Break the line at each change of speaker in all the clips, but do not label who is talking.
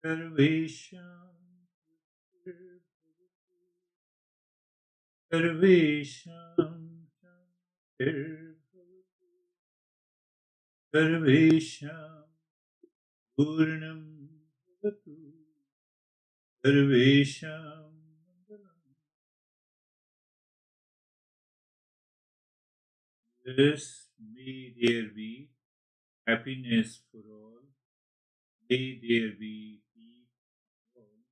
Sarvesham Sarvesham Sarvesham Purnam Bhavatu Sarvesham Mangalam. Yes, may there be happiness for all. May there be peace for all.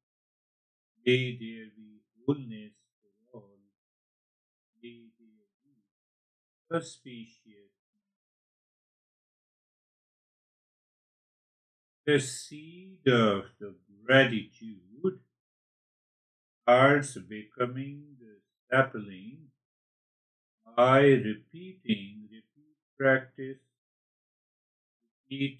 May there be wholeness for all. May there be auspicious. The seed of the gratitude starts becoming the sapling by repeat practice, repeat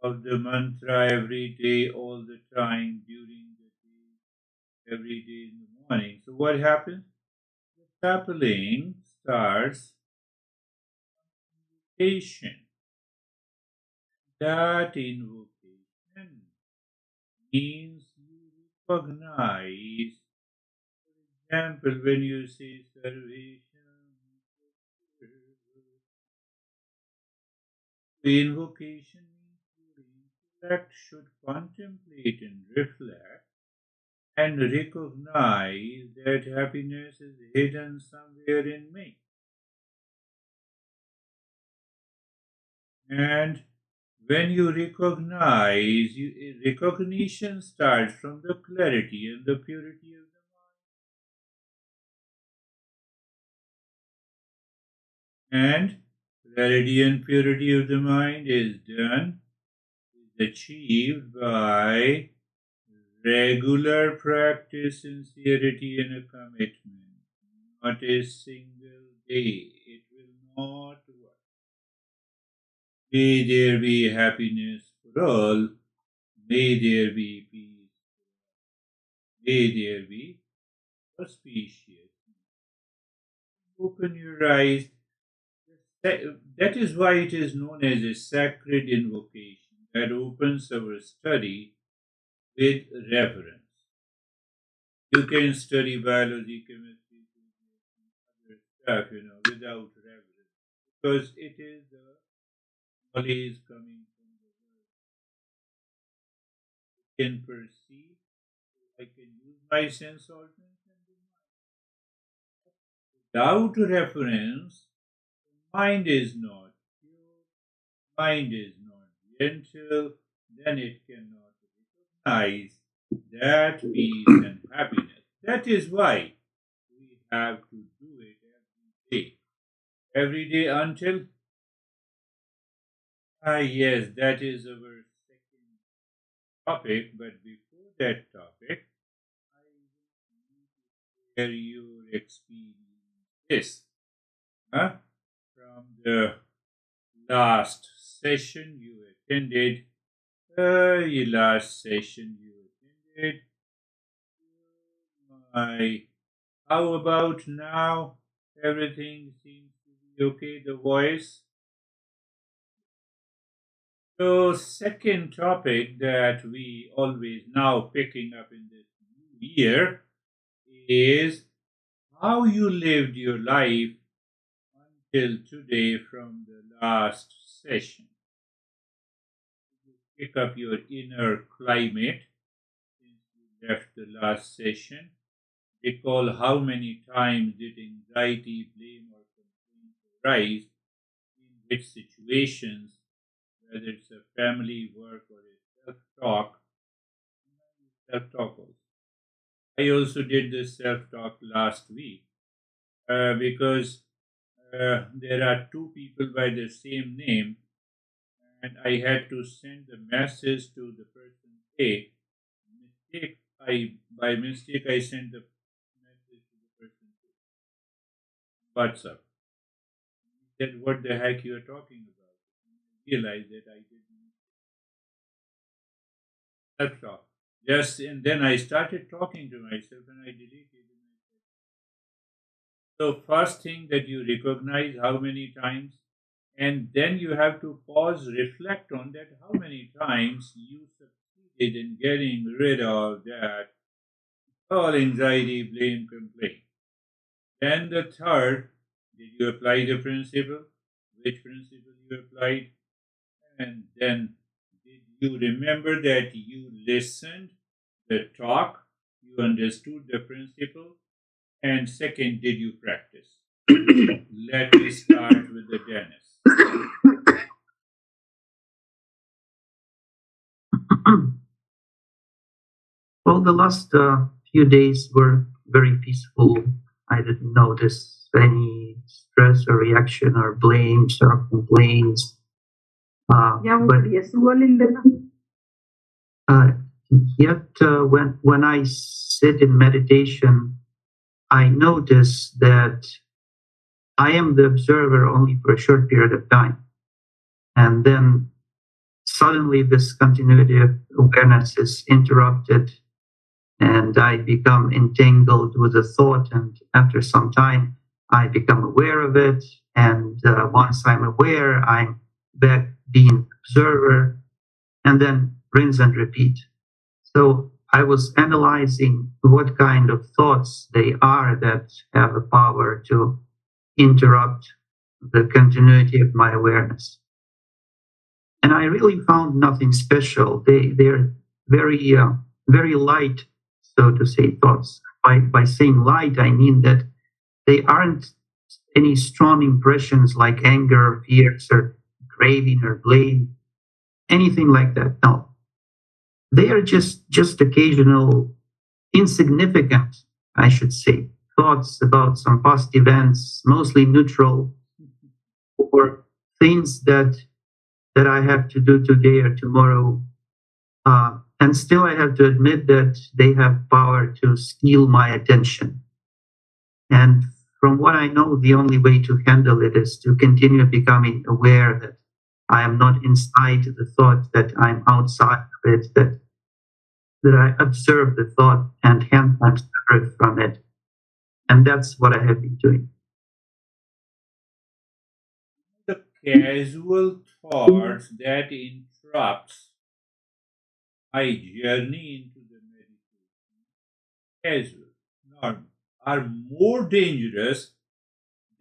of the mantra every day, all the time, during the day, every day in the morning. So what happens? The sapling starts invocation. That invocation means you recognize, for example, when you say salvation, the invocation means your intellect should contemplate and reflect and recognize that happiness is hidden somewhere in me. And when you recognize, recognition starts from the clarity and the purity of the mind. And clarity and purity of the mind is achieved by regular practice, sincerity, and a commitment. Not a single day. It will not work. May there be happiness for all. May there be peace. May there be auspicious. Open your eyes. That is why it is known as a sacred invocation that opens our study with reverence. You can study biology, chemistry, physics, and other stuff, without reverence, because it is the knowledge coming from the world. I can perceive, I can use my sense organs and the mind. Without reference, the mind is not pure, mind is not gentle, then it cannot recognize that peace and happiness. That is why we have to do it every day. Every day until, yes, that is our second topic. But before that topic, I want to share your experience from the last session you attended. Your last session you attended. My, how about now? Everything seems to be okay. The voice. So, second topic that we always now picking up in this new year is how you lived your life until today from the last session. You pick up your inner climate since you left the last session. Recall how many times did anxiety, blame, or complaint arise, in which situations, whether it's a family, work, or a self-talk. Self-talk also. I also did this self-talk last week because there are two people by the same name, and I had to send the message to the person A. By mistake I sent the message to the person B. WhatsApp. He said, "What the heck you are talking about?" And I realized that I did self-talk. Yes, and then I started talking to myself, and I deleted it. So first thing that you recognize how many times, and then you have to pause, reflect on that how many times you succeeded in getting rid of that all anxiety, blame, complaint. Then the third, did you apply the principle? Which principle you applied? And then did you remember that you listened the talk, you understood the principle, and second, did you practice? Let me start with the Dennis.
Well, the last few days were very peaceful. I didn't notice any stress or reaction or blames or complaints. But yet, when I sit in meditation, I notice that I am the observer only for a short period of time, and then suddenly this continuity of awareness is interrupted and I become entangled with the thought. And after some time, I become aware of it. And once I'm aware, I'm back being observer, and then rinse and repeat. So I was analyzing what kind of thoughts they are that have the power to interrupt the continuity of my awareness. And I really found nothing special. They're very very light, so to say, thoughts. By saying light, I mean that they aren't any strong impressions like anger, fears, or craving or blame, anything like that. No, they are just occasional, insignificant, I should say, thoughts about some past events, mostly neutral, or things that I have to do today or tomorrow. And still, I have to admit that they have power to steal my attention. And from what I know, the only way to handle it is to continue becoming aware that I am not inside the thought, that I'm outside of it, that I observe the thought and hence I'm separate from it. And that's what I have been doing.
The casual thoughts that interrupts my journey into the meditation, casual, normal, are more dangerous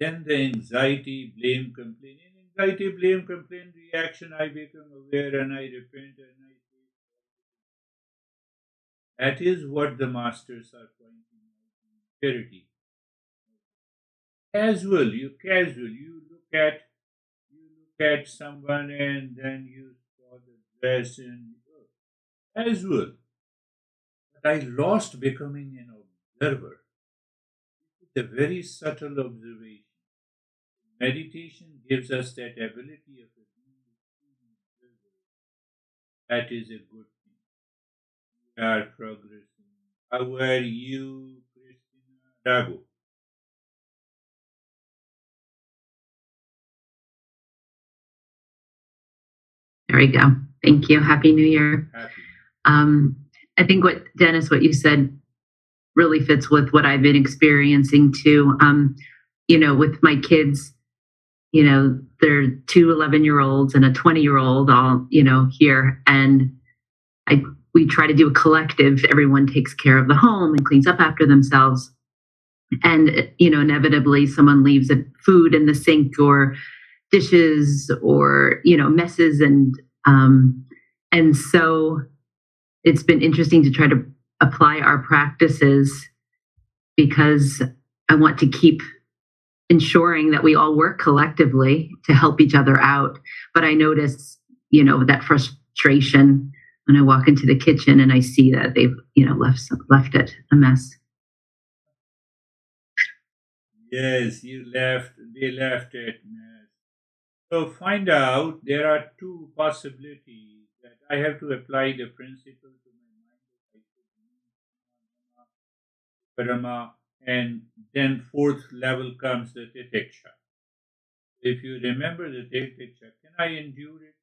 than the anxiety, blame, complaint. In anxiety, blame, complaint reaction, I become aware and I repent and I say, that is what the masters are pointing out in purity. Casual, you look at someone and then you saw the dress and casual. But I lost becoming an observer. It's a very subtle observation. Meditation gives us that ability of being an observer. That is a good thing. We are progressing. How are you, Christina Dago?
There we go. Thank you. Happy New Year.
Happy.
I think what you said really fits with what I've been experiencing too. With my kids, they're two 11-year-olds and a 20-year-old all, here. And we try to do a collective. Everyone takes care of the home and cleans up after themselves. And, inevitably someone leaves food in the sink or dishes or, messes. And so it's been interesting to try to apply our practices because I want to keep ensuring that we all work collectively to help each other out. But I notice, that frustration when I walk into the kitchen and I see that they've, left it a mess.
Yes, they left it. So find out there are two possibilities that I have to apply the principle to my mind. Parama, and then fourth level comes the titiksha. If you remember the titiksha, can I endure it?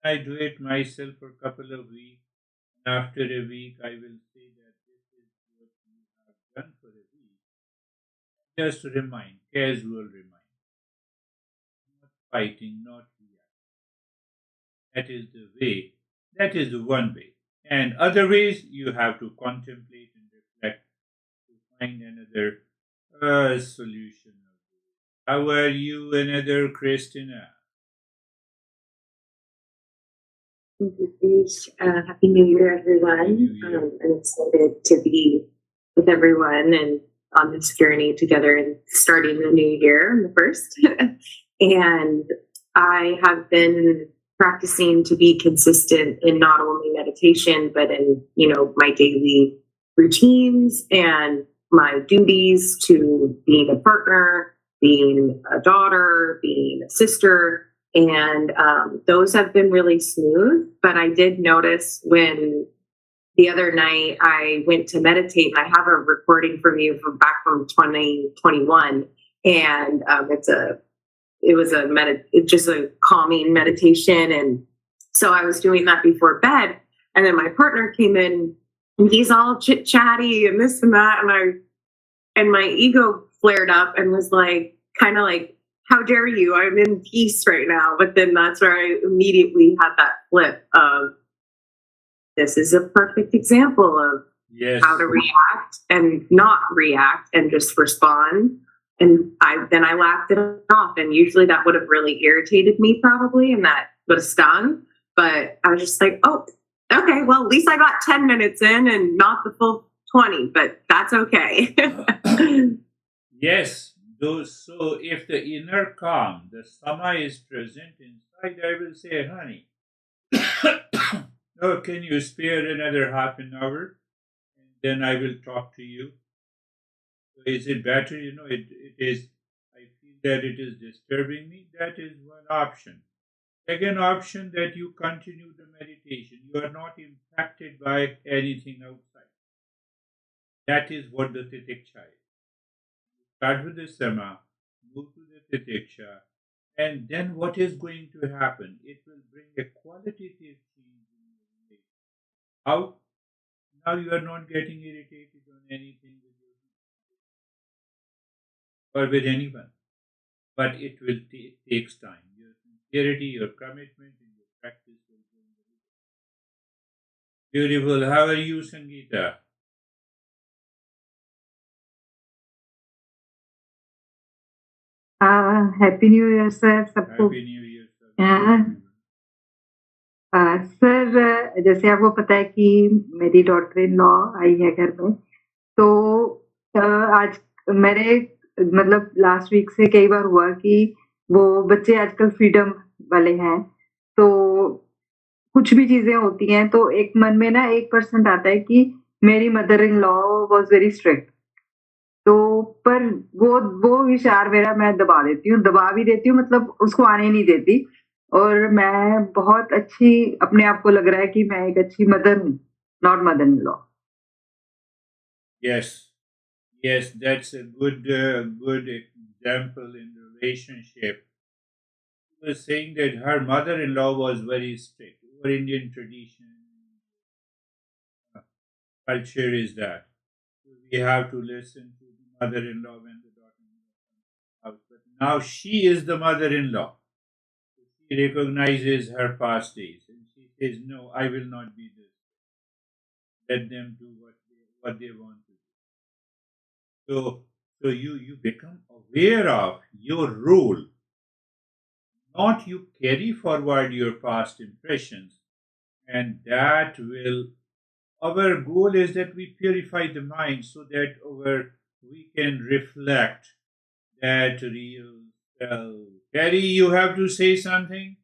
Can I do it myself for a couple of weeks? And after a week, I will say that this is what you have done for a week. Just casual remind, not fighting, not reacting. That is the way. That is the one way. And other ways, you have to contemplate and reflect to find another solution. How are you, another Christina?
Thank you, Girish. Happy New Year, everyone.
New Year.
I'm excited to be with everyone and on this journey together and starting the new year on the first. And I have been practicing to be consistent in not only meditation, but in, my daily routines and my duties to being a partner, being a daughter, being a sister, and those have been really smooth. But I did notice when the other night I went to meditate, and I have a recording from you from back from 2021, and it's just a calming meditation, and so I was doing that before bed, and then my partner came in, and he's all chit chatty and this and that, and my ego flared up and was like, kind of like, how dare you? I'm in peace right now. But then that's where I immediately had that flip of, this is a perfect example of how to react and not react and just respond. And I laughed it off. And usually that would have really irritated me probably, and that would have stung. But I was just like, oh, okay, well, at least I got 10 minutes in and not the full 20, but that's okay.
Yes. So if the inner calm, the sama is present inside, I will say, honey, oh, can you spare another half an hour? And then I will talk to you. So is it better? It is, I feel that it is disturbing me. That is one option. Second option, that you continue the meditation. You are not impacted by anything outside. That is what the titiksha is. Start with the sama, move to the titiksha, and then what is going to happen? It will bring a qualitative change in your life. How? Now you are not getting irritated on anything with your or with anyone. But it will takes time. Your sincerity, your commitment, and your practice will bring the result. Beautiful. How are you, Sangeeta?
Happy new year sir सबको।
Happy New Year, sir.
Sir जैसे आपको पता है कि मेरी daughter in law I है घर में, तो आज मेरे मतलब लास्ट वीक से कई बार हुआ कि वो बच्चे आजकल फ्रीडम वाले हैं, तो कुछ भी चीजें होती हैं तो एक मन में ना 1% आता है कि मेरी mother in law was very strict, तो पर वो विचार मेरा मैं दबा भी देती हूँ, मतलब उसको आने नहीं देती, और मैं बहुत अच्छी अपने आप को लग रहा है कि मैं एक अच्छी मदर हूँ, not mother in law.
Yes, that's a good example in relationship. She was saying that her mother-in-law was very strict. Our Indian tradition, culture is that we have to listen to the mother-in-law when the daughter-in-law comes to the house. But now she is the mother-in-law. She recognizes her past days and she says, "No, I will not be this. Let them do what they want to do." So you become aware of your role. Not you carry forward your past impressions, and that will. Our goal is that we purify the mind so that we can reflect that real self. Carrie, you have to say something.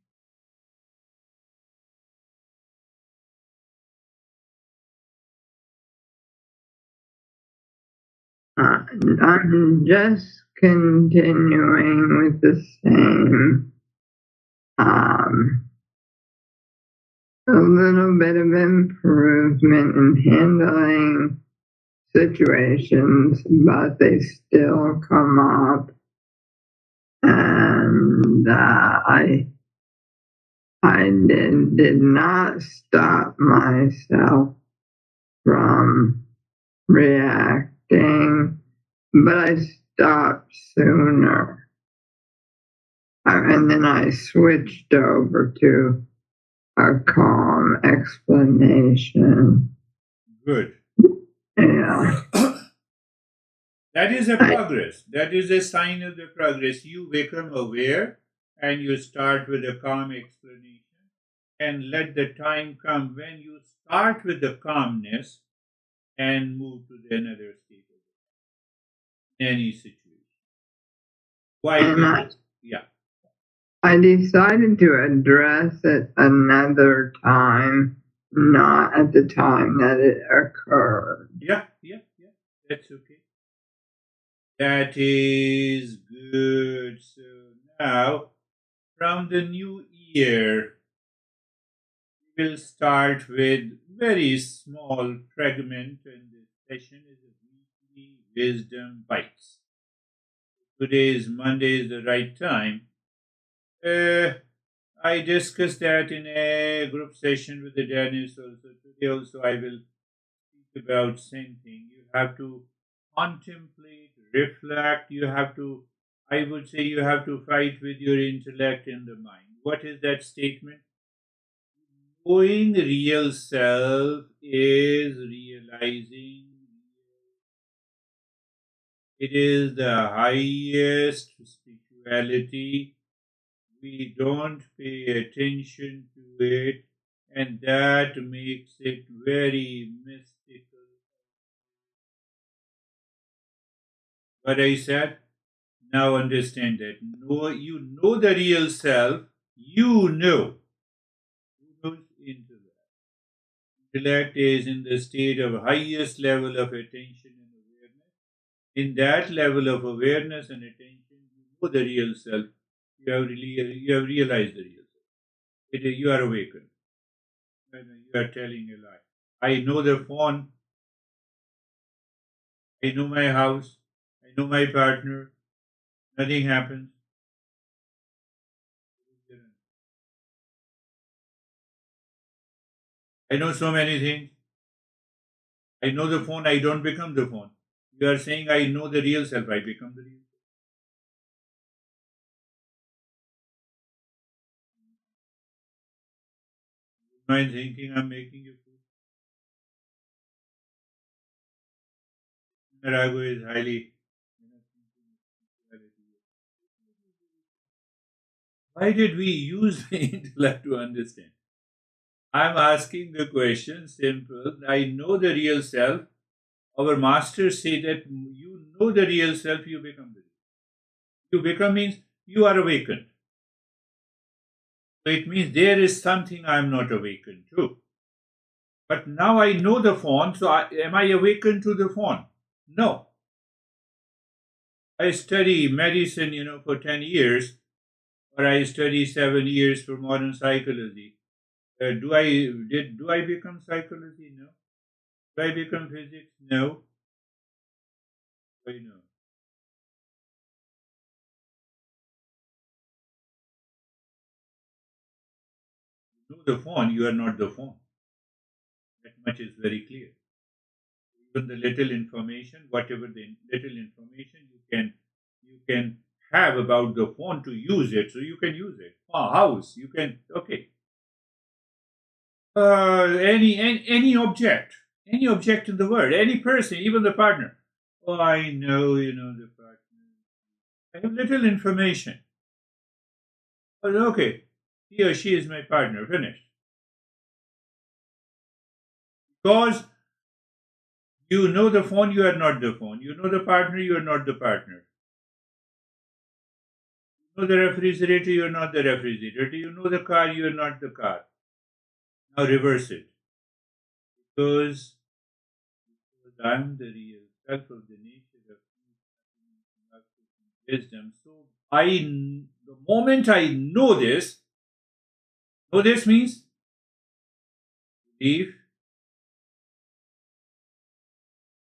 I'm just continuing with the same, a little bit of improvement in handling situations, but they still come up, and I did not stop myself from reacting, but I stopped sooner. And then I switched over to a calm explanation.
Good.
Yeah.
That is a progress. That is a sign of the progress. You become aware and you start with a calm explanation and let the time come when you start with the calmness and move to the another state of any situation. Why? Yeah.
I decided to address it another time, not at the time that it occurred.
Yeah. That's okay. That is good. So now, from the new year, we will start with very small fragment, and this session is a weekly wisdom bites. Today is Monday, is the right time. I discussed that in a group session with the Dennis also. Today also I will speak about same thing. You have to contemplate, reflect. You have to, I would say, you have to fight with your intellect and the mind. What is that statement? Knowing real self is realizing it is the highest spirituality. We don't pay attention to it, and that makes it very mystical. What I said? Now understand that. You know the real self, you know. Who knows intellect? Intellect is in the state of highest level of attention and awareness. In that level of awareness and attention, you know the real self. You have realized the real self. You are awakened. You are telling a lie. I know the phone. I know my house. I know my partner. Nothing happens. I know so many things. I know the phone. I don't become the phone. You are saying I know the real self. I become the real self. You mind thinking I'm making you fool? Rago is highly. Why did we use the intellect to understand? I'm asking the question simple. I know the real self. Our masters say that you know the real self, you become the real. You become means you are awakened. So it means there is something I am not awakened to. But now I know the phone, so am I awakened to the phone? No. I study medicine, for 10 years, or I study 7 years for modern psychology. Do I become psychology? No. Do I become physics? No. Why no? You know the phone, you are not the phone. That much is very clear. Even the little information, whatever the little information you can have about the phone to use it, so you can use it. House, you can any object, any object in the world, any person, even the partner. Oh, I know, the partner. I have little information. But okay, he or she is my partner. Finished. Because you know the phone, you are not the phone. You know the partner, you are not the partner. You know the refrigerator, you are not the refrigerator. You know the car, you are not the car. Now reverse it. Because I am the real self of the nature of wisdom. So the moment I know this means belief,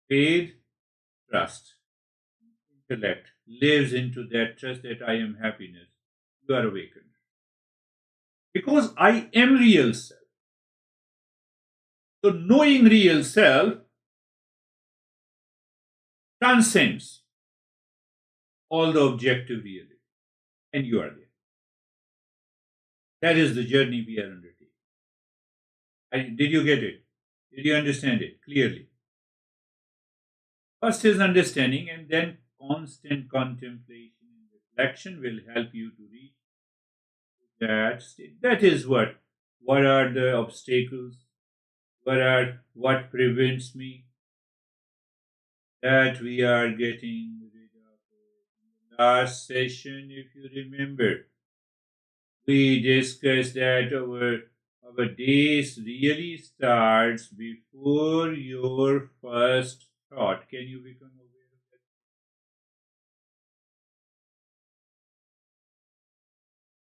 faith, trust. Intellect lives into that trust that I am happiness. You are awakened. Because I am real self. So knowing real self transcends all the objective reality. And you are there. That is the journey we are undertaking. Did you get it? Did you understand it clearly? First is understanding, and then constant contemplation and reflection will help you to reach that state. That is what. What are the obstacles? What prevents me? That we are getting rid of it. In the last session, if you remember, we discussed that our days really starts before your first thought. Can you become aware of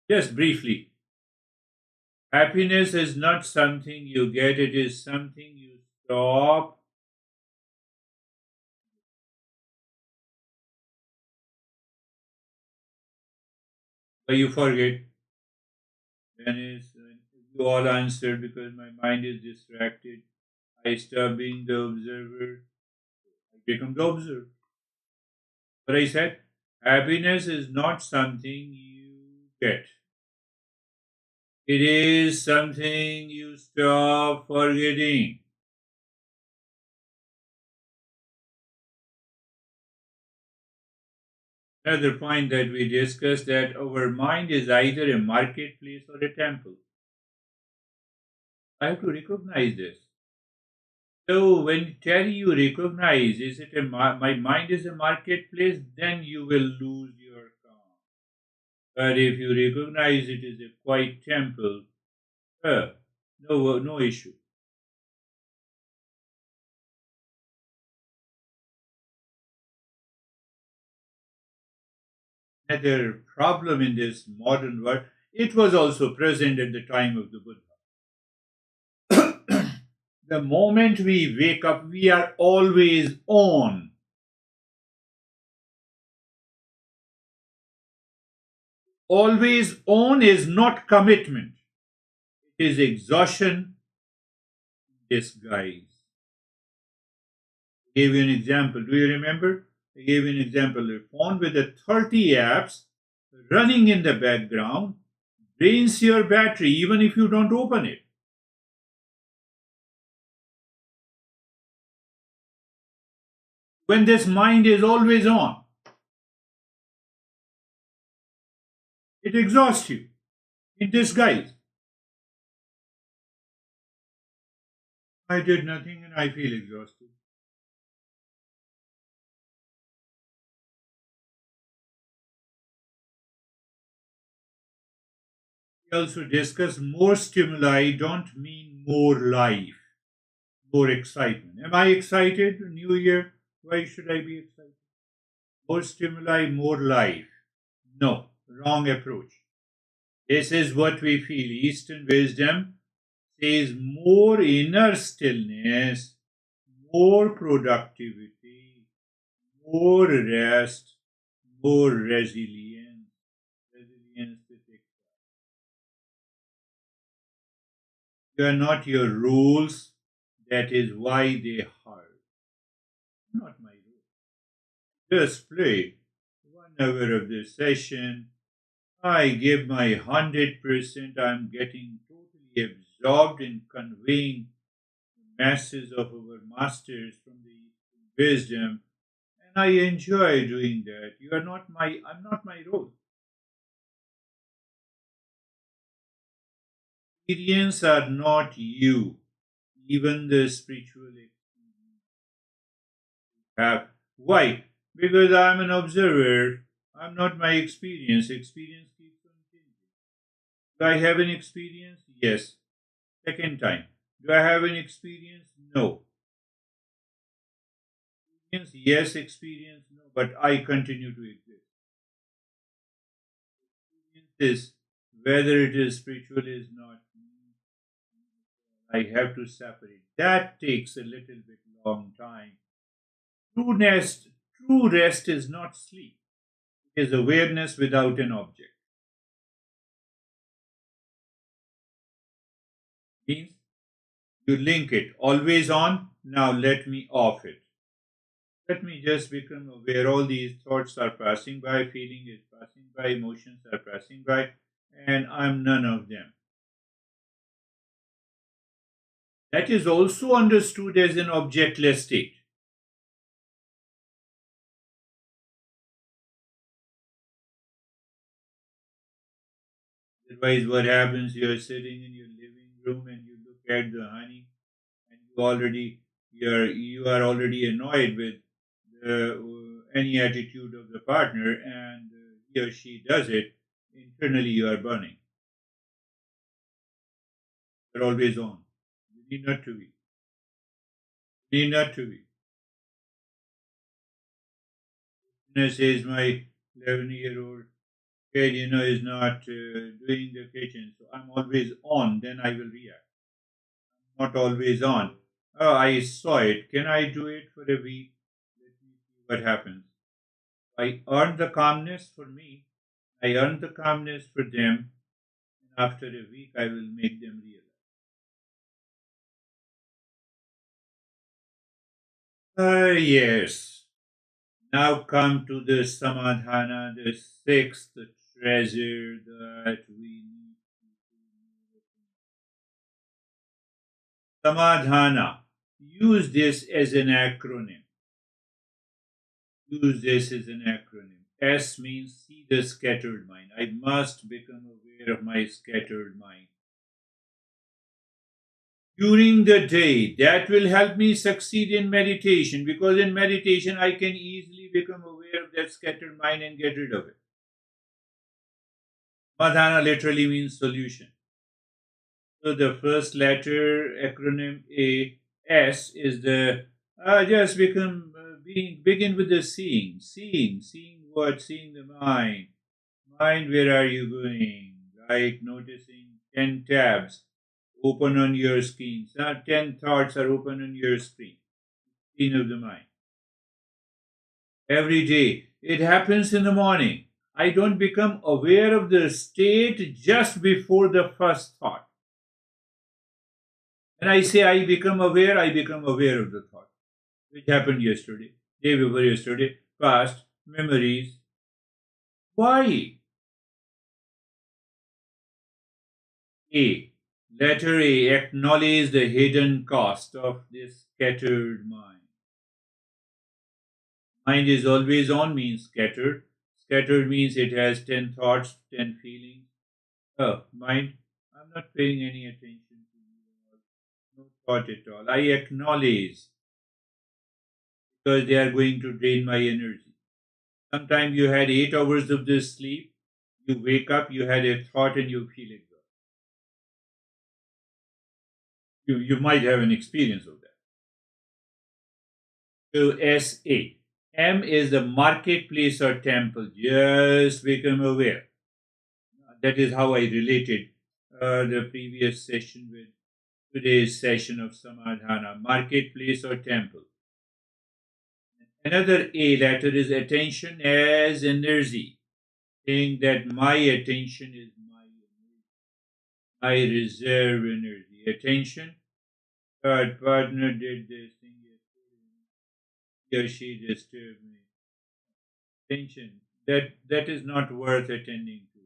that? Just briefly. Happiness is not something you get, it is something you stop. But you forget. Then you all answered because my mind is distracted. I stop being the observer. I become the observer. But I said, happiness is not something you get. It is something you stop forgetting. Another point that we discussed that our mind is either a marketplace or a temple. I have to recognize this. So when Terry, you recognize, is it my mind is a marketplace, then you will lose your calm. But if you recognize it is a quiet temple, no issue. Another problem in this modern world, it was also present at the time of the Buddha. The moment we wake up, we are always on. Always on is not commitment, it is exhaustion in disguise. I gave you an example. Do you remember? I gave you an example. A phone with a 30 apps running in the background drains your battery even if you don't open it. When this mind is always on, it exhausts you in disguise. I did nothing and I feel exhausted. We also discuss more stimuli don't mean more life, more excitement. Am I excited? New Year? Why should I be excited? More stimuli, more life. No, wrong approach. This is what we feel. Eastern wisdom says more inner stillness, more productivity, more rest, more resilience. Resilience is you are not your rules. That is why they hurt. Not my rules. Just play 1 hour of the session. I give my 100%. I'm getting totally absorbed in conveying the masses of our masters from the wisdom, and I enjoy doing that. I'm not my role. Experience are not you. Even the spiritual experience have. Why? Because I'm an observer. I'm not my experience. Experience keeps on changing. Do I have an experience? Yes. Second time. Do I have an experience? No. Experience? Yes. Experience? No. But I continue to exist. Experience is whether it is spiritual is not. I have to separate. That takes a little bit long time. True rest is not sleep. It is awareness without an object. Means you link it always on. Now let me off it. Let me just become aware all these thoughts are passing by, feeling is passing by, emotions are passing by, and I'm none of them. That is also understood as an objectless state. Otherwise, what happens? You're sitting in your living room and you look at the honey, and you are already annoyed with any attitude of the partner, and he or she does it. Internally, you are burning. You're always on. You need not to be. You need not to be. Says my 11-year-old kid, is not doing the kitchen, so I'm always on. Then I will react. I'm not always on. Oh, I saw it. Can I do it for a week? Let me see what happens. I earned the calmness for me. I earned the calmness for them. And after a week, I will make them realize. Yes. Now come to the samadhana, the sixth treasure that we need to know. Samadhana. Use this as an acronym. Use this as an acronym. S means see the scattered mind. I must become aware of my scattered mind. During the day, that will help me succeed in meditation, because in meditation I can easily become aware of that scattered mind and get rid of it. Samadhana literally means solution. So the first letter acronym A, S, is the just become begin with the seeing what, seeing the mind. Mind, where are you going? Like noticing 10 tabs open on your screen. 10 thoughts are open on your screen of the mind. Every day. It happens in the morning. I don't become aware of the state just before the first thought. When I say I become aware of the thought, which happened yesterday, day before yesterday, past, memories. Why? A. Letter A. Acknowledge the hidden cost of this scattered mind. Mind is always on means scattered. Scattered means it has 10 thoughts, 10 feelings. Oh, mind, I'm not paying any attention to you. No thought at all. I acknowledge, because they are going to drain my energy. Sometimes you had 8 hours of this sleep, you wake up, you had a thought and you feel exhausted. You might have an experience of that. So SA. M is the marketplace or temple. Just become aware. That is how I related the previous session with today's session of Samadhana. Marketplace or temple. Another A letter is attention as energy. Saying that my attention is my energy. I reserve energy. Attention. Third partner did this thing yesterday. He or she disturbed me. Attention. That is not worth attending to.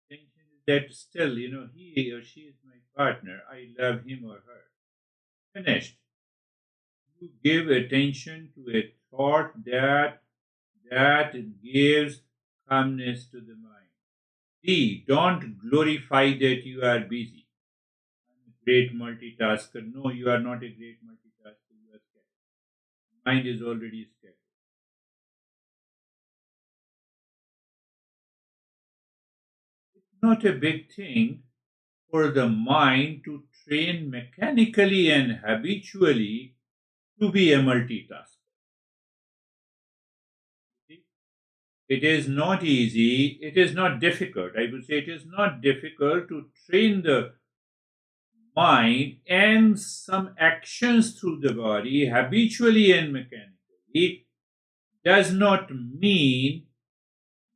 Attention is that still, he or she is my partner. I love him or her. Finished. You give attention to a thought that gives calmness to the mind. D. Don't glorify that you are busy. I'm a great multitasker. No, you are not a great multitasker. You are scattered. Mind is already scattered. It's not a big thing for the mind to train mechanically and habitually to be a multitasker. It is not easy, it is not difficult. I would say it is not difficult to train the mind and some actions through the body habitually and mechanically. It does not mean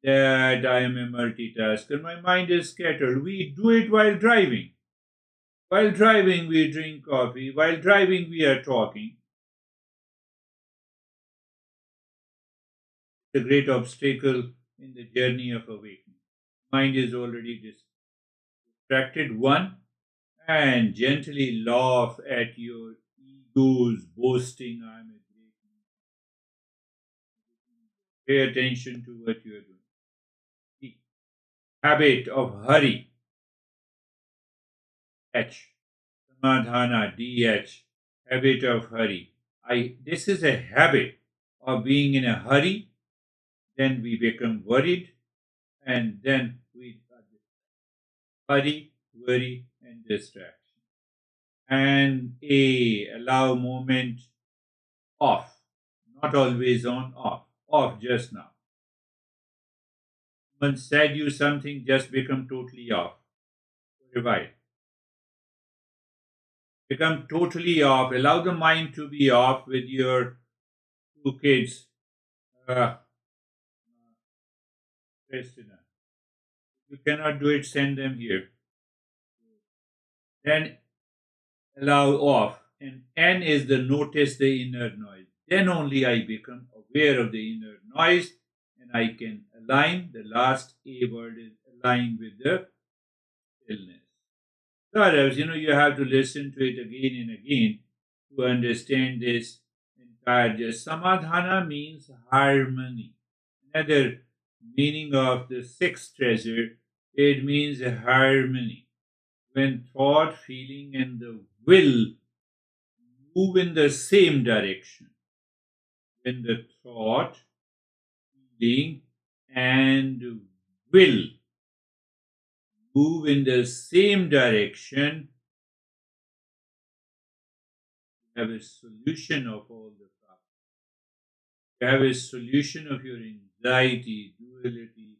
that I am a multitasker. My mind is scattered. We do it while driving. While driving, we drink coffee. While driving, we are talking. The great obstacle in the journey of awakening. Mind is already distracted, one, and gently laugh at your ego's boasting, I'm a great man. Pay attention to what you are doing. The habit of hurry, H. Samadhana, DH. Habit of hurry. This is a habit of being in a hurry, then we become worried, and then we hurry, worry, and distraction. And allow moment off, not always on, off just now. Someone said you something, just become totally off for a while. Become totally off. Allow the mind to be off with your two kids. Christina. You cannot do it, send them here. Then allow off. And N is the notice the inner noise. Then only I become aware of the inner noise and I can align. The last A word is align with the stillness. So, others, you have to listen to it again and again to understand this entire gist. Samadhana means harmony. Another meaning of the sixth treasure, it means harmony. When thought, feeling, and the will move in the same direction. When the thought, feeling, and will move in the same direction, you have a solution of all the problems. You have a solution of your anxiety, duality.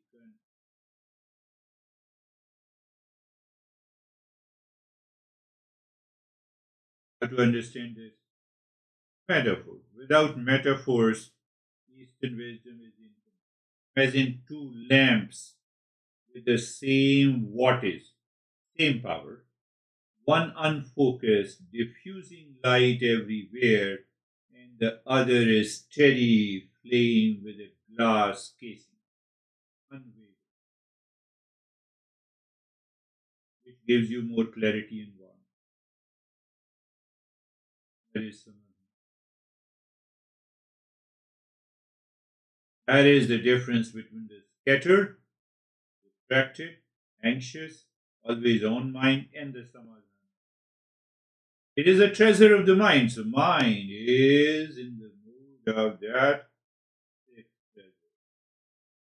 How to understand this? Metaphor. Without metaphors, Eastern wisdom is incomplete. As in two lamps with the same wattage, same power, one unfocused, diffusing light everywhere, and the other is steady flame with a glass casing, unwavering, which gives you more clarity and warmth. That is Samadhi. That is the difference between the scattered, distracted, anxious, always on mind, and the Samadhi. It is a treasure of the mind. So mind is in the mood of that sixth treasure.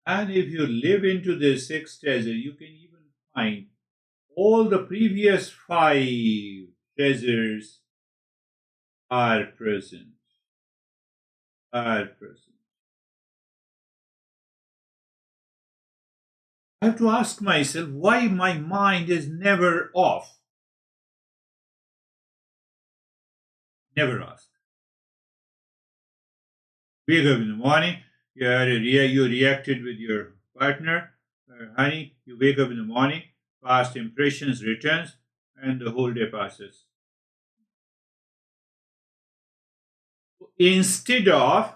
And if you live into this sixth treasure, you can even find all the previous five treasures are present. Are present. I have to ask myself why my mind is never off. Never ask. Wake up in the morning, you reacted with your partner, honey, you wake up in the morning, past impressions returns, and the whole day passes. Instead of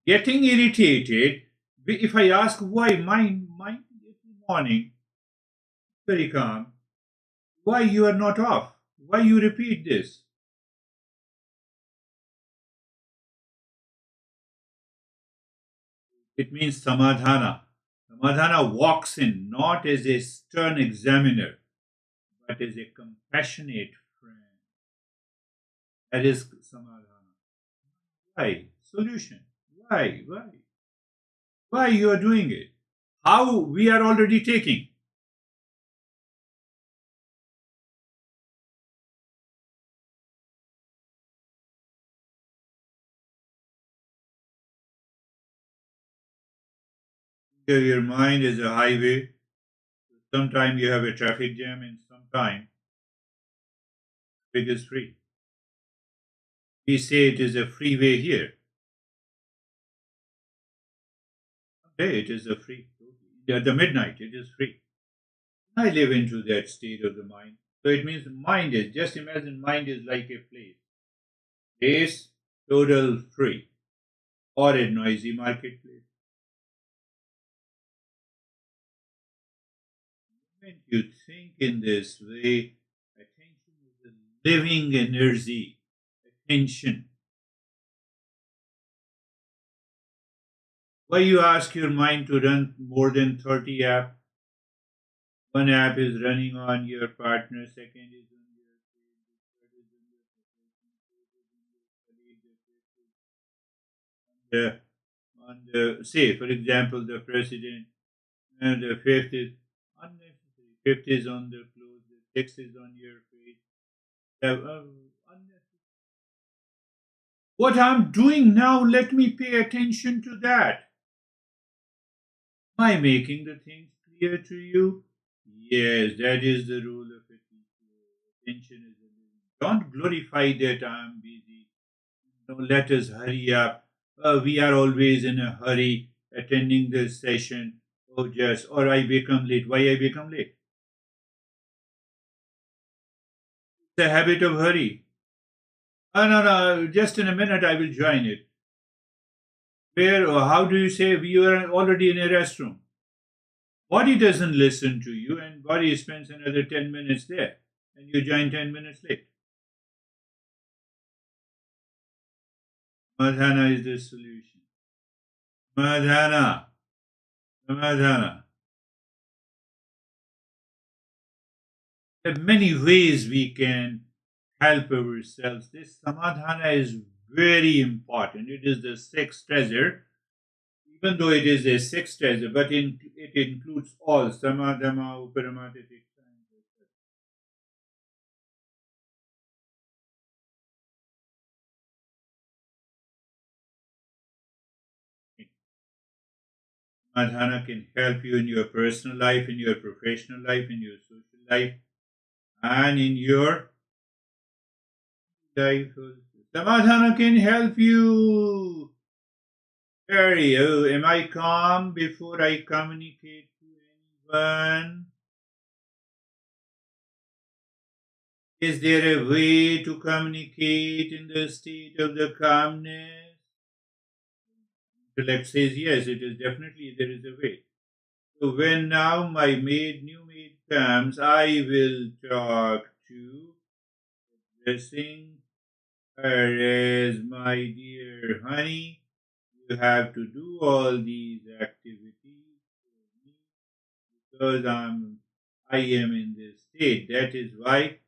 getting irritated, if I ask why mind in the morning, very calm, why you are not off? Why you repeat this? It means samadhana. Samadhana walks in not as a stern examiner, but as a compassionate friend. That is samadhana. Why? Solution. Why? Why you are doing it? How we are already taking? Your mind is a highway. Sometimes you have a traffic jam, and sometimes it is free. We say it is a freeway here. Someday it is a free. At the midnight, it is free. I live into that state of the mind. So it means mind is, just imagine mind is like a place. Place, total free. Or a noisy marketplace. When you think in this way, attention living energy, attention. Why you ask your mind to run more than 30 apps? One app is running on your partner, second is on your friend, the third is on your profession, fourth is on your colleague, the fifth is on the say, for example, the president, and the fifth is unnecessary. Fifth is on the clothes, the sixth is on your face. Unnecessary. What I'm doing now, let me pay attention to that. Am I making the things clear to you? Yes, that is the rule of a teacher. Attention is a living. Don't glorify that I'm busy. No, let us hurry up. We are always in a hurry attending this session. Oh, just, or I become late. Why I become late? It's a habit of hurry. Oh, no, no, just in a minute I will join it. Where or how do you say we are already in a restroom? Body doesn't listen to you, and body spends another 10 minutes there, and you join 10 minutes late. Madhana is the solution. Madhana. Madhana. There are many ways we can help ourselves. This samadhana is very important. It is the sixth treasure, even though it is a sixth treasure, but it includes all samadhama, uparamata, Madhana can help you in your personal life, in your professional life, in your social life, and in your life. Samadhana can help you. Very, oh, am I calm before I communicate to anyone? Is there a way to communicate in the state of the calmness? Intellect says yes, it is definitely there is a way. So when now my new maid comes, I will talk to addressing her as my dear honey. You have to do all these activities for me because I am in this state. That is why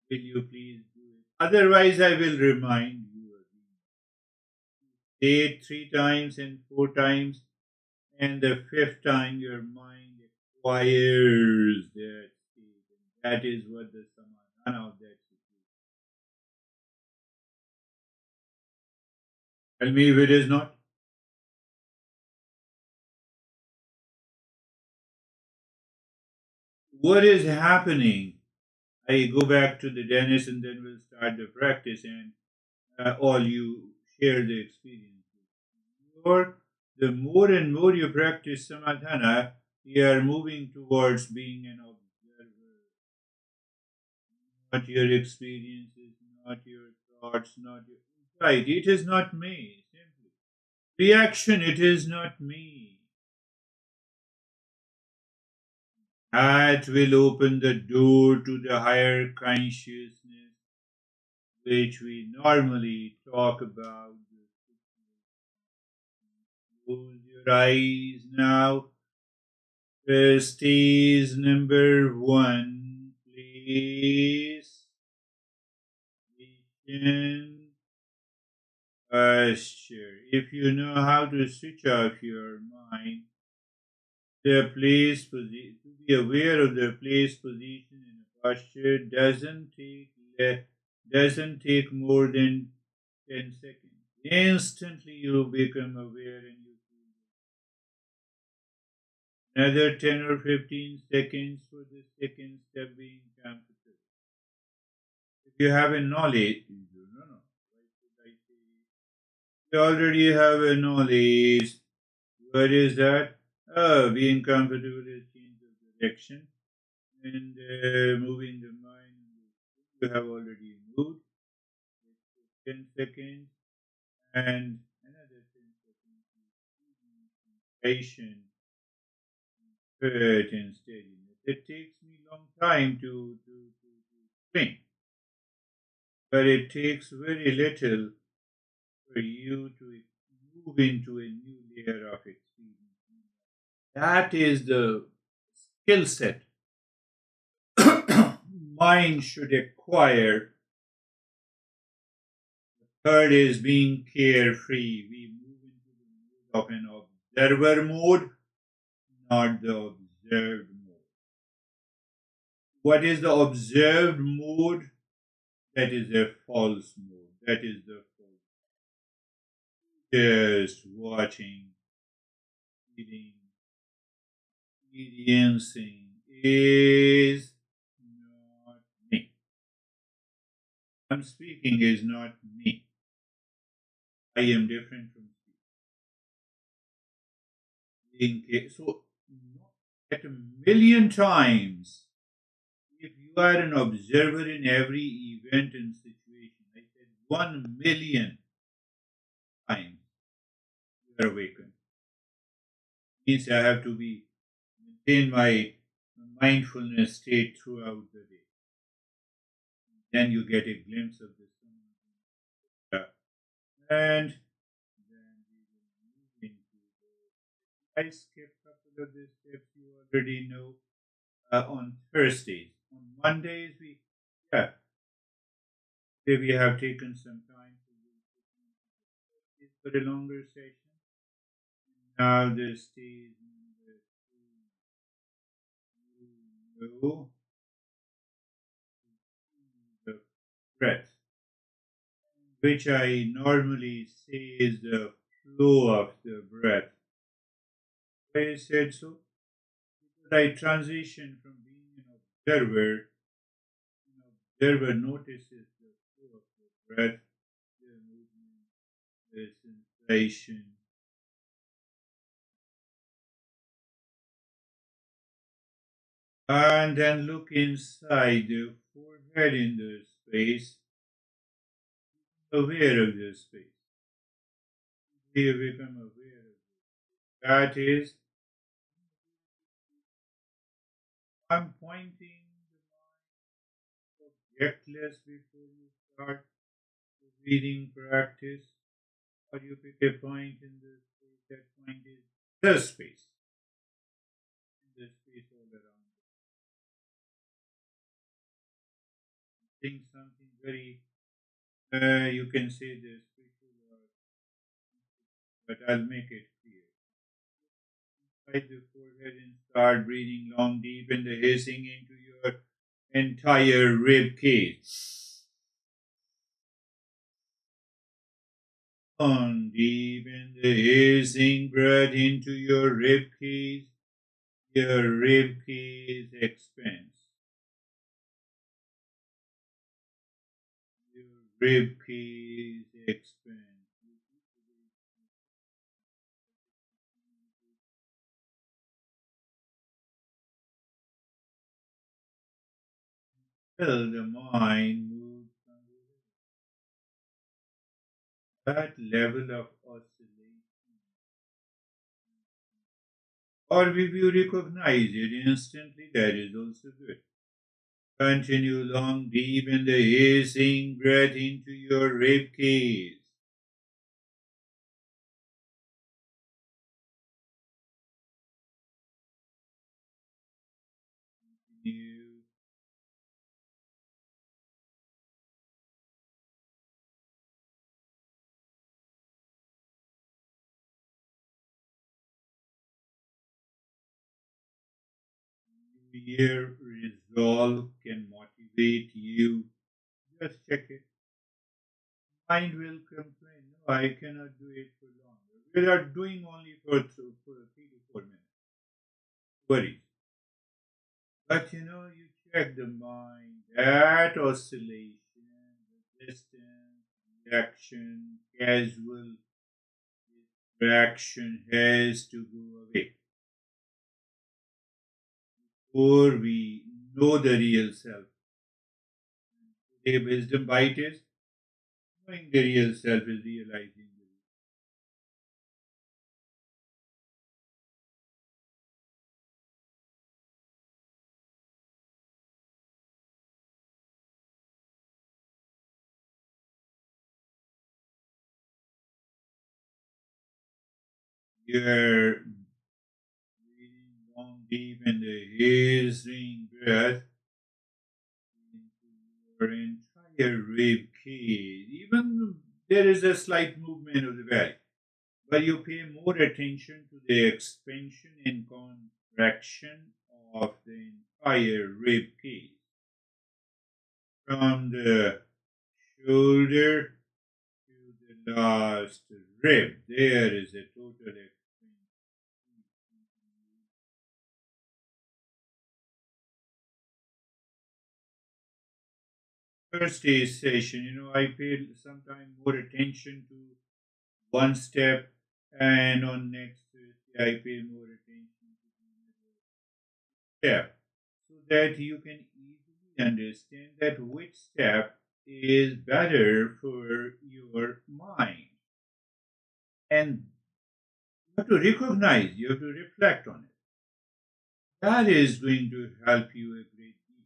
will you please do it? Otherwise, I will remind you again. Say it 3 times and 4 times, and the fifth time your mind acquires that state. And that is what the samadhana of that situation. Tell me if it is not. What is happening? I go back to the dentist and then we'll start the practice and all you share the experiences. The more and more you practice samadhana, you are moving towards being an observer. Not your experiences, not your thoughts, not your right. It is not me. Simply reaction. It is not me. That will open the door to the higher consciousness, which we normally talk about. Close your eyes now. Stage number 1, please. Position, posture. If you know how to switch off your mind, the place position, to be aware of the place, position, and posture doesn't take more than 10 seconds. Instantly you become aware and you feel another 10 or 15 seconds for the second step being comfortable. If you have a knowledge, no, why should I say? You already have a knowledge. What is that? Being comfortable is change of direction and moving the mind. You have already moved. 10 seconds and another 10 seconds. Patient, and steadiness. It takes me long time to explain. But it takes very little for you to move into a new layer of experience. That is the skill set mind should acquire. The third is being carefree. We move into the mode of an observer mode, not the observed mode. What is the observed mode? That is a false mode. That is the false. Just watching, feeling, experiencing is not me. I'm speaking is not me. I am different from speaking. So, at a million times, if you are an observer in every event and situation, I said 1,000,000 times you are awakened. Means I have to be maintain my mindfulness state throughout the day. Then you get a glimpse of the sun. And then we will move into the I skipped a couple of the steps you already know on Thursdays. On Mondays today we have taken some time for a longer session. Now the stage number 2, the breath, which I normally say is the flow of the breath. Why I said so? Because I transition from being an observer. An observer notices the flow of the breath, the movement, the sensation. And then look inside the forehead in the space, aware of the space. You become aware of it. That is, I'm pointing the mind objectless before you start the breathing practice, or you pick a point in the space. That point is the space. The space all around. Think something very, you can say the spiritual, but I'll make it clear. Inside the forehead and start breathing long, deep, and the hissing into your entire rib cage. Long, deep, and the hissing breath into your rib cage. Your rib cage expands. Your rib cage expands. Till the mind moves from that level of oscillation. Or if you recognize it instantly, that is also good. Continue long, deep in the hissing breath into your rib cage. Continue. Your resolve can motivate you. Just check it. Mind will complain. No, I cannot do it for long. We are doing only for 3 to 4 minutes. Worry. But you check the mind, that oscillation, resistance, reaction, casual distraction has to go away. Before we know the real self. Today, wisdom bite is knowing the real self is realizing the real. You're breathing long, deep, and the hissing breath into your entire rib cage. Even there is a slight movement of the belly, but you pay more attention to the expansion and contraction of the entire rib cage. From the shoulder to the last rib, there is a total expansion. Thursday session, I paid sometimes more attention to one step, and on next Thursday, I pay more attention to another step, so that you can easily understand that which step is better for your mind. And you have to recognize, you have to reflect on it. That is going to help you a great deal.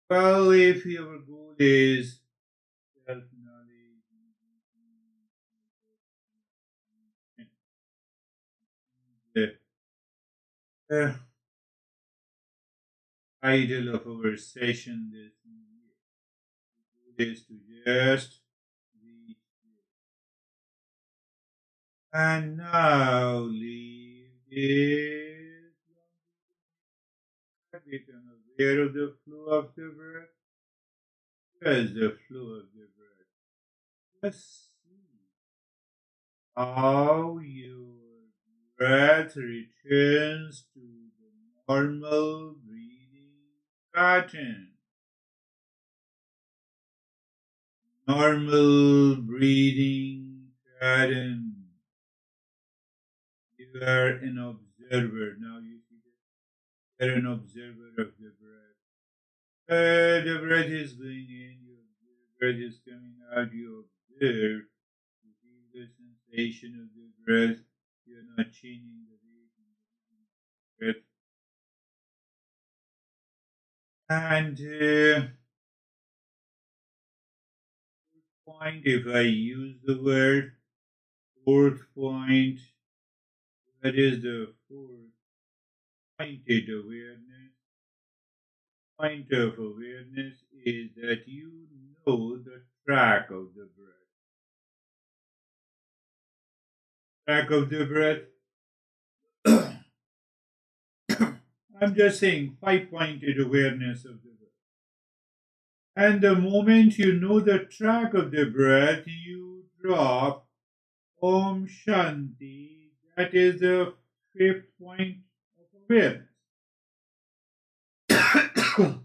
Well, if your goal is self knowledge, the title of our session this year is to just reach there. And now leave this, become aware of the flow of the breath. Just the flow of the breath. Just see how your breath returns to the normal breathing pattern. Normal breathing pattern. You are an observer. Now you see that you are an observer of the breath. The breath is going in, you observe. Breath is coming out, you observe. You feel the sensation of the breath. You are not changing the weight in the breath. And point, if I use the word fourth point, what is the fourth? Pointed awareness. Point of awareness is that you know the track of the breath. Track of the breath. I'm just saying 5-pointed awareness of the breath. And the moment you know the track of the breath, you drop Om Shanti. That is the 5th point of awareness.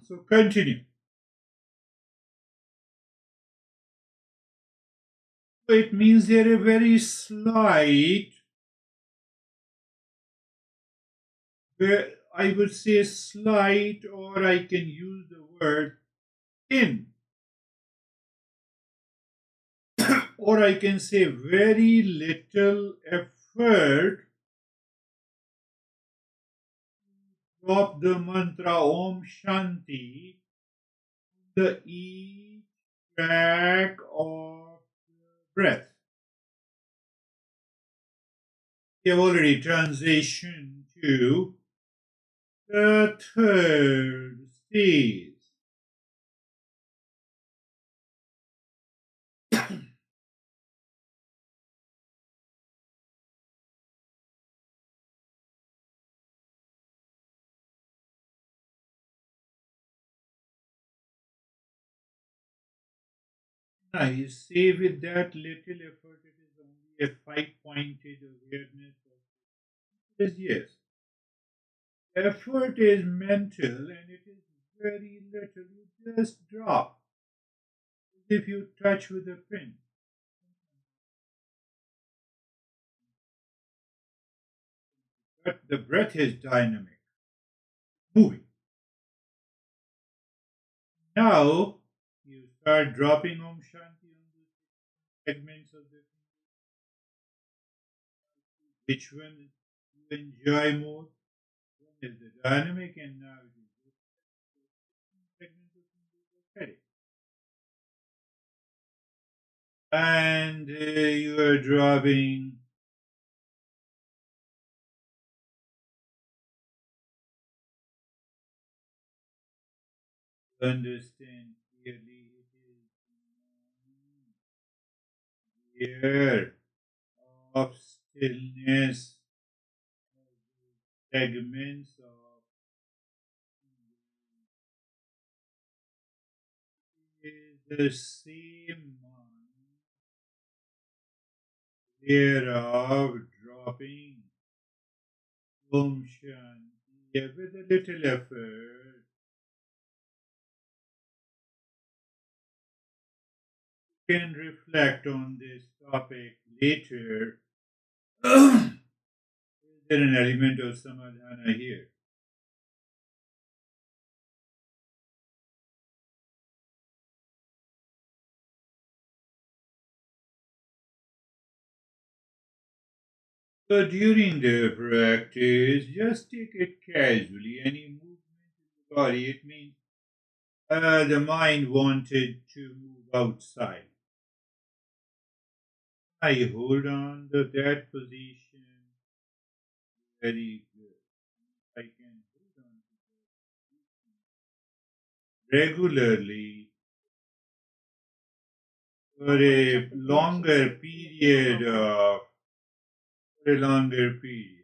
So continue. So it means there are very slight, I would say slight, or I can use the word in, or I can say very little effort. Drop the mantra Om Shanti, the each track of the breath. We have already transitioned to the third stage. Now you see, with that little effort, it is only a 5-pointed awareness. It is yes. Effort is mental and it is very little. You just drop as if you touch with a pin. But the breath is dynamic, moving. Now you start dropping Om Shanti on the segments of the finger. Which one you enjoy more? One is the dynamic, and now it is the segments of the finger. And you are dropping understand clearly it is here of stillness, segments of is the same mind thereof dropping Om Shanti with a little effort. You can reflect on this topic later. Is there an element of samadhana here? So during the practice, just take it casually. Any movement in the body, it means the mind wanted to move outside. I hold on to that position. Very good. I can hold on to that regularly for a longer period of for a longer period.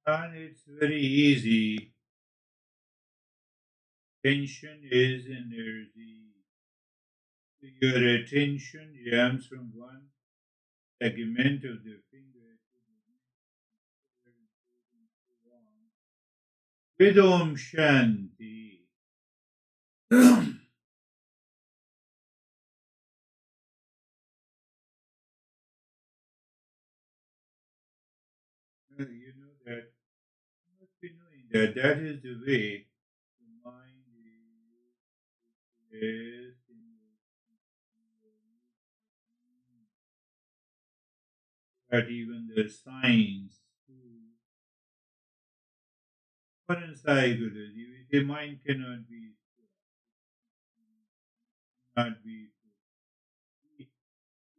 And it's very easy. Tension is energy. Your attention jumps from one segment of the finger to the next with Om Shanti. You know that you must be knowing that that is the way the mind is that even the science foreign psychology, the mind cannot be not be.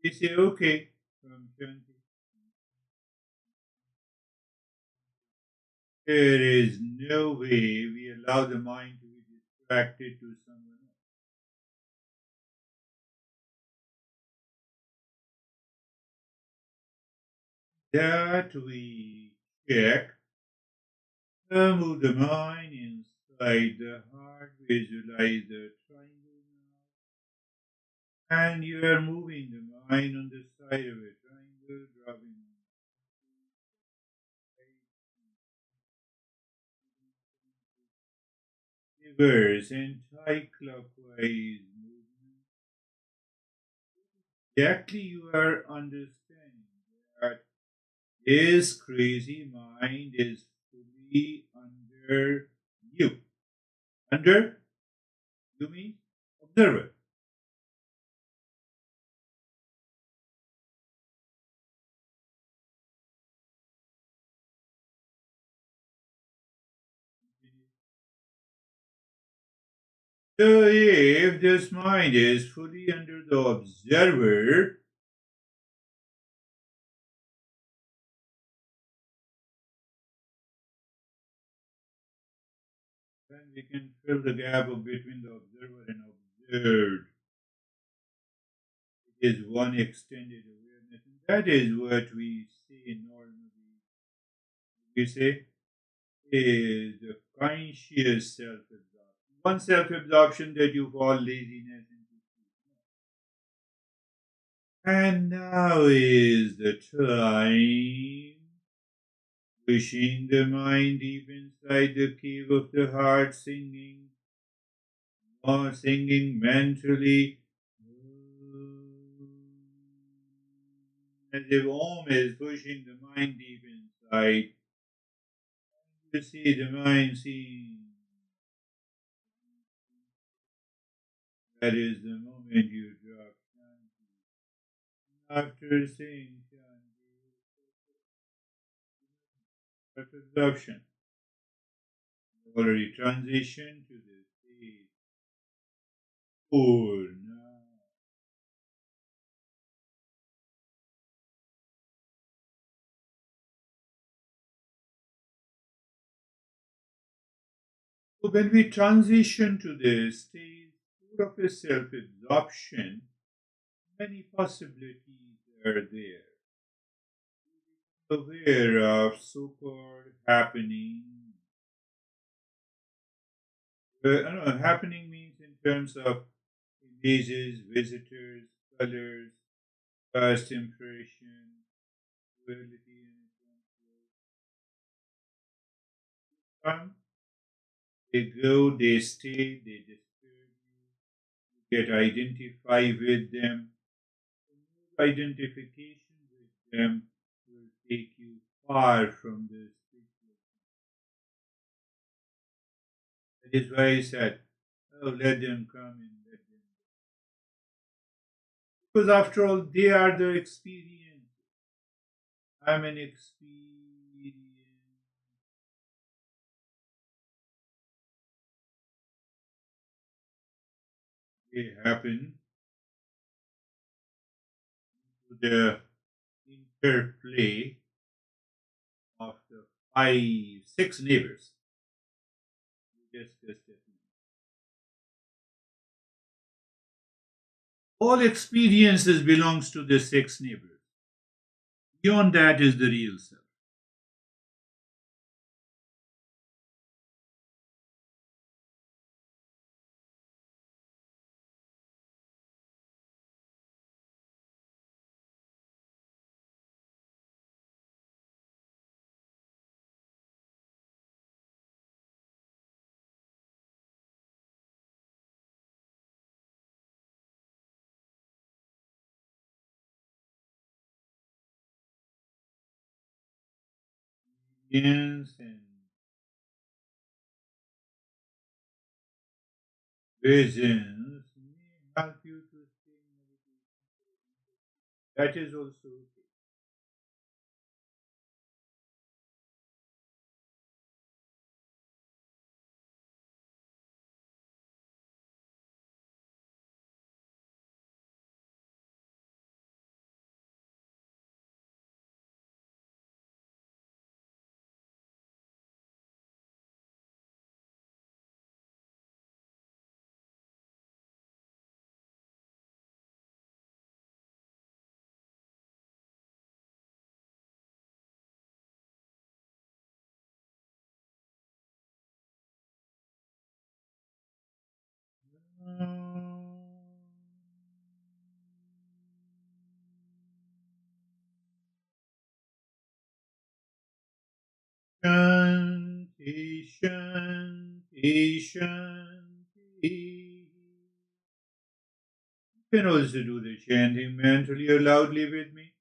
You say okay from Shanti. There is no way we allow the mind to be distracted to someone else. That we check, move the mind inside the heart, visualize the triangle now, and you are moving the mind on the side of a triangle, dropping reverse anti-clockwise movement. Exactly, you are understanding that his crazy mind is fully under you. Under you mean observer. So if this mind is fully under the observer, then we can fill the gap between the observer and observed. It is one extended awareness, and that is what we say normally. We say is the conscious self-absorption. One self-absorption that you fall laziness into sleep. And now is the time pushing the mind deep inside the cave of the heart, singing, or singing mentally, as if Om is pushing the mind deep inside. You see the mind seeing. That is the moment you drop Shanti. After saying Shanti, self-absorption. already transitioned to the state 4 now. So when we transition to the stage 4 of a self-absorption, many possibilities are there. Aware of so-called happening. Happening means in terms of images, visitors, colors, past impression, reality, and come, they go, they stay, they disturb you, you get identified with them. Identification with them will take you far from the spiritual. That is why I said, oh, let them come and let them go. Because after all, they are the experience. I'm an experience. They happen to the interplay of the 6 neighbors we discussed it. All experiences belongs to the 6 neighbors. Beyond that is the real self. Yes, and visions may help you to stay in meditation. That is also okay. Shanti, Shanti, Shanti. You can also do the chanting mentally or loudly with me.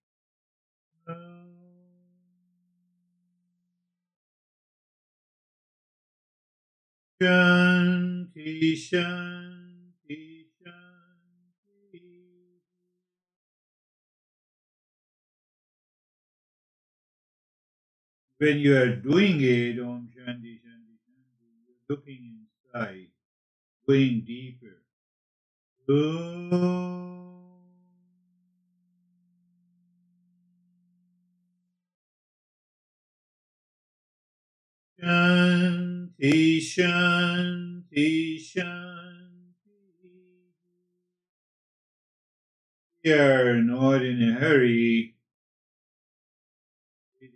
Shanti, Shanti, Shanti. When you are doing it, Om Shanti, Shanti, Shanti, you're looking inside, going deeper. Om. Shanti, Shanti, Shanti. We are not in a hurry.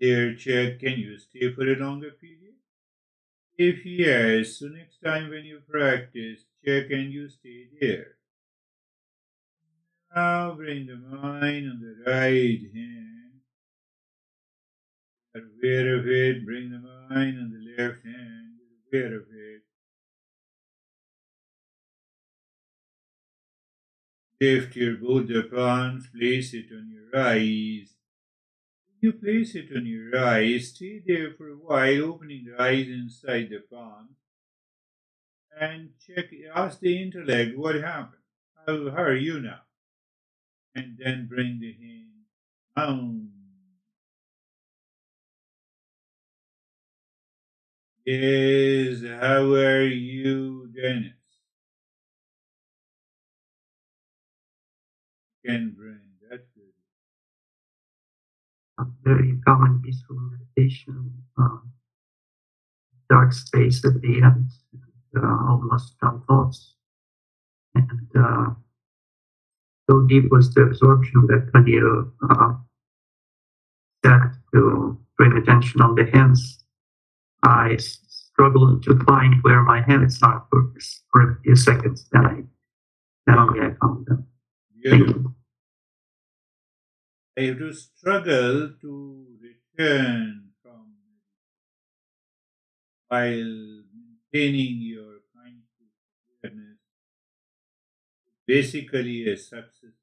There, check, can you stay for a longer period? If yes, so next time when you practice, check and you stay there. Now bring the mind on the right hand. You're aware of it. Bring the mind on the left hand. You're aware of it. Lift your both the palms. Place it on your eyes. You place it on your eyes. Stay there for a while, opening the eyes inside the palm. And check. Ask the intellect what happened. How are you now? And then bring the hand down. Yes, how are you, Dennis? Ken Brand, that's good.
A very calm and peaceful meditation, dark space at the end, almost no thoughts. And so deep was the absorption that when you start to bring attention on the hands, I struggled to find where my hands are for a few seconds. Then only I found them. Thank
Beautiful.
you.
I have to struggle to return from while maintaining your conscious awareness. Basically, a success.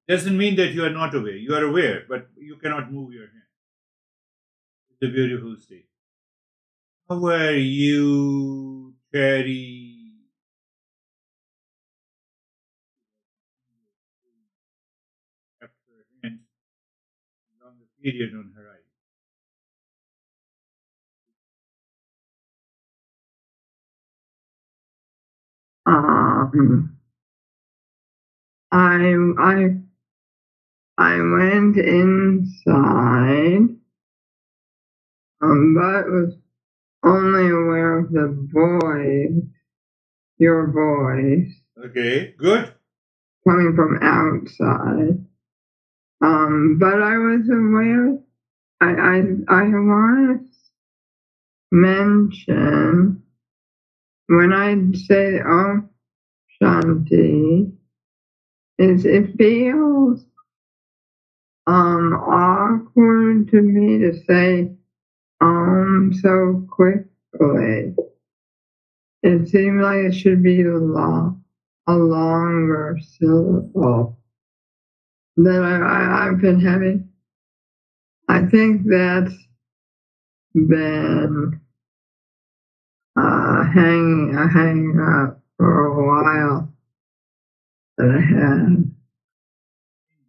Doesn't mean that you are not aware. You are aware, but you cannot move your hand. It's a beautiful state. How are you, Terry? Kept her hands a longer period on her eyes.
I went inside, but was only aware of the voice, your voice,
Okay, good.
coming from outside. But I was aware. I want to mention when I say "Oh Shanti," it feels awkward to me to say so quickly. It seems like it should be a longer syllable that I've been having. I think that's been hanging up for a while that I had.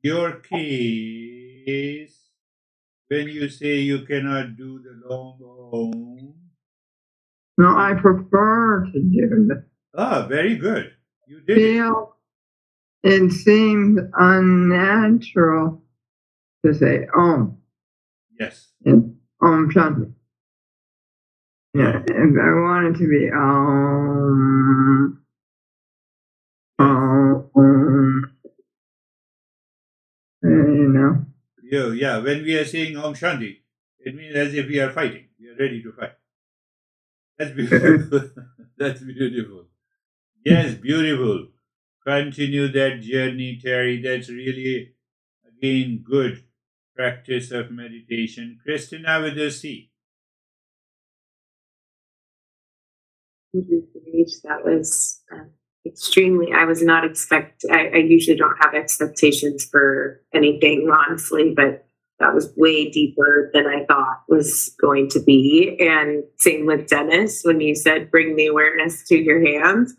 Your case, when you say you cannot do the long Om.
No, I prefer to do that.
Ah, very good. You did it.
It seems unnatural to say Om.
Yes.
And Om Shanti. Yeah, if I want it to be Om. You know.
Yeah, when we are saying Om Shanti, it means as if we are fighting. We are ready to fight. That's beautiful. That's beautiful. Yes, beautiful. Continue that journey, Terry. That's really, again, good practice of meditation. Christina with a C.
That was extremely. I was not I usually don't have expectations for anything, honestly, but that was way deeper than I thought was going to be. And same with Dennis, when you said bring the awareness to your hands.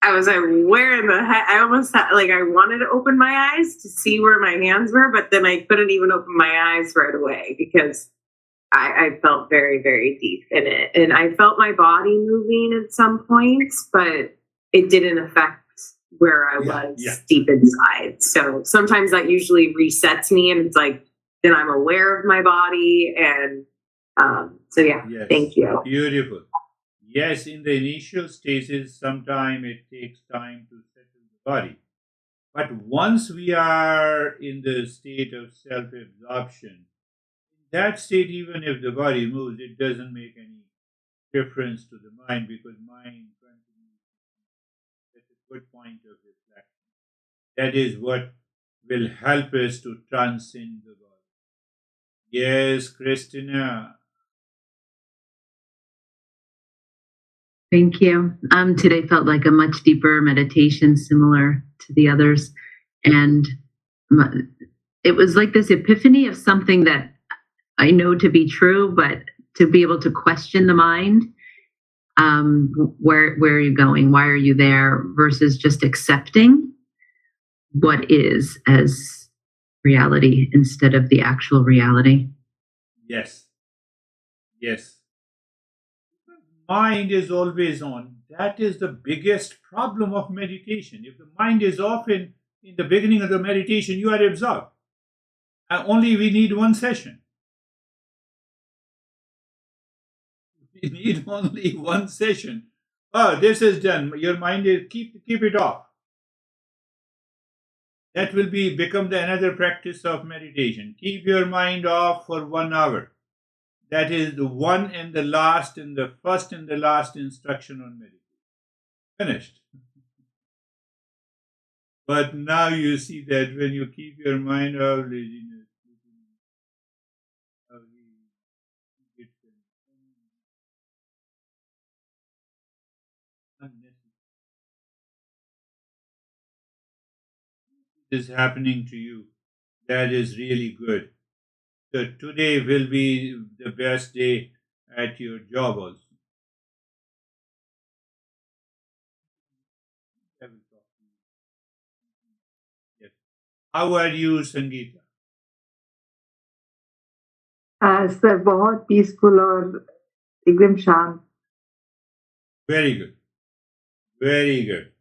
I was like, where in the heck? I almost I wanted to open my eyes to see where my hands were, but then I couldn't even open my eyes right away because I felt very, very deep in it. And I felt my body moving at some points, but it didn't affect where I was deep inside. So sometimes that usually resets me and it's like, then I'm aware of my body. And
Yes.
Thank you.
Beautiful. Yes, in the initial stages, sometimes it takes time to settle the body. But once we are in the state of self-absorption, in that state, even if the body moves, it doesn't make any difference to the mind because mind continues. That's a good point of reflection. That is what will help us to transcend the body. Yes, Christina.
Thank you. Today felt like a much deeper meditation, similar to the others. And it was like this epiphany of something that I know to be true, but to be able to question the mind. Where are you going? Why are you there? Versus just accepting what is as reality instead of the actual reality.
Yes. Yes. Mind is always on. That is the biggest problem of meditation. If the mind is off in the beginning of the meditation, you are absorbed. And only we need one session. We need only one session. Oh, this is done. Your mind is keep it off. That will become another practice of meditation. Keep your mind off for 1 hour. That is the one and the last and the first and the last instruction on meditation. Finished. But now you see that when you keep your mind off laziness, is happening to you, that is really good. So today will be the best day at your job also. I will talk to you. Yes. How are you, Sangeeta?
Sir बहुत peaceful और एकदम शांत.
Very good. Very good.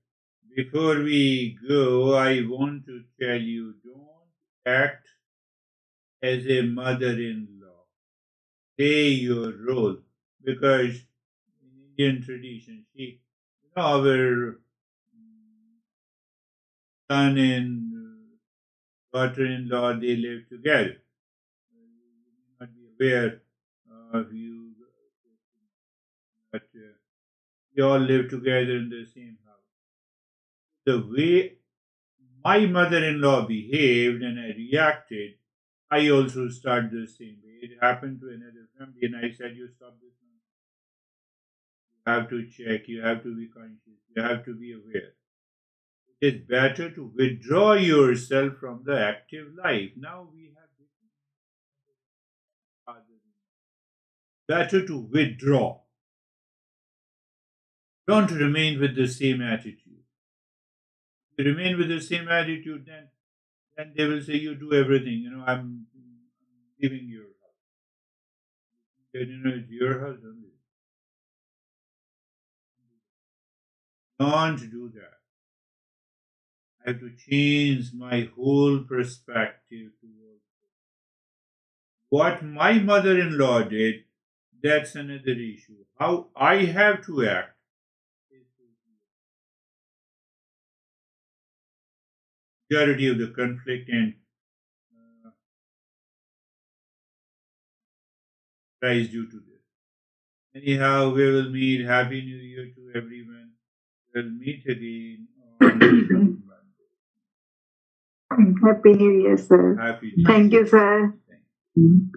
Before we go, I want to tell you, don't act as a mother-in-law. Play your role, because in Indian tradition, our son and daughter-in-law, they live together. You may not be aware of you, but we all live together in the same house. The way my mother-in-law behaved and I reacted, I also started the same way. It happened to another family, and I said, "You stop this now. You have to check. You have to be conscious. You have to be aware. It is better to withdraw yourself from the active life." Now we have better to withdraw. Don't remain with the same attitude. If you remain with the same attitude, then they will say you do everything. I'm leaving your house. It's your house only. Don't do that. I have to change my whole perspective towards it. What my mother-in-law did, that's another issue. How I have to act is the majority of the conflict and rise due to this. Anyhow, we will meet. Happy New Year to everyone. We'll meet again on Monday.
Happy New Year, sir.
Happy New
Thank
Year.
you, sir.
Thank you.